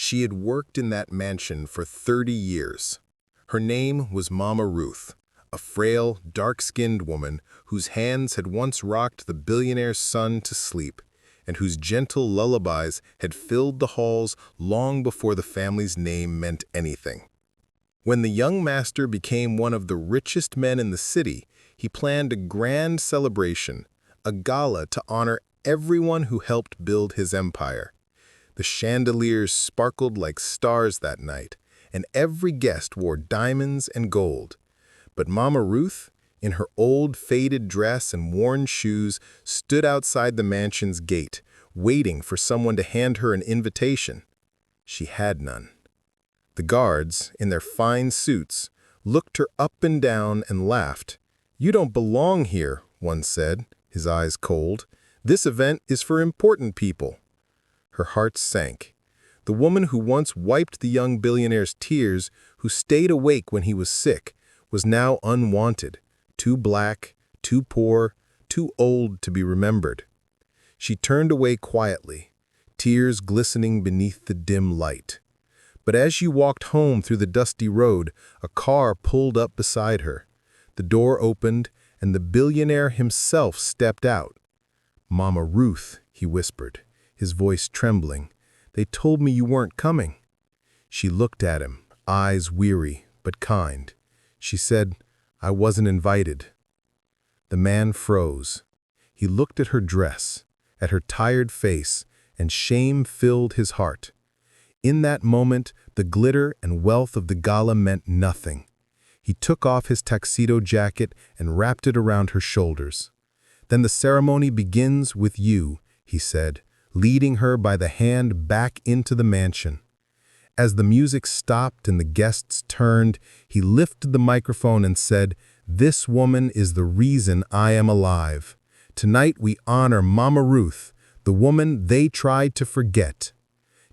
She had worked in that mansion for 30 years. Her name was Mama Ruth, a frail, dark-skinned woman whose hands had once rocked the billionaire's son to sleep, and whose gentle lullabies had filled the halls long before the family's name meant anything. When the young master became one of the richest men in the city, he planned a grand celebration, a gala to honor everyone who helped build his empire. The chandeliers sparkled like stars that night, and every guest wore diamonds and gold. But Mama Ruth, in her old faded dress and worn shoes, stood outside the mansion's gate, waiting for someone to hand her an invitation. She had none. The guards, in their fine suits, looked her up and down and laughed. "You don't belong here," one said, his eyes cold. "This event is for important people." Her heart sank. The woman who once wiped the young billionaire's tears, who stayed awake when he was sick, was now unwanted, too black, too poor, too old to be remembered. She turned away quietly, tears glistening beneath the dim light. But as she walked home through the dusty road, a car pulled up beside her. The door opened, and the billionaire himself stepped out. "Mama Ruth," he whispered, his voice trembling, "they told me you weren't coming." She looked at him, eyes weary but kind. She said, "I wasn't invited." The man froze. He looked at her dress, at her tired face, and shame filled his heart. In that moment, the glitter and wealth of the gala meant nothing. He took off his tuxedo jacket and wrapped it around her shoulders. "Then the ceremony begins with you," he said, leading her by the hand back into the mansion. As the music stopped and the guests turned, he lifted the microphone and said, "This woman is the reason I am alive. Tonight we honor Mama Ruth, the woman they tried to forget."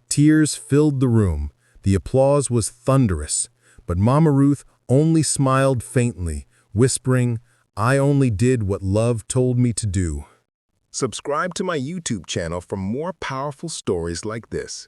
Tears filled the room. The applause was thunderous, but Mama Ruth only smiled faintly, whispering, "I only did what love told me to do." Subscribe to my YouTube channel for more powerful stories like this.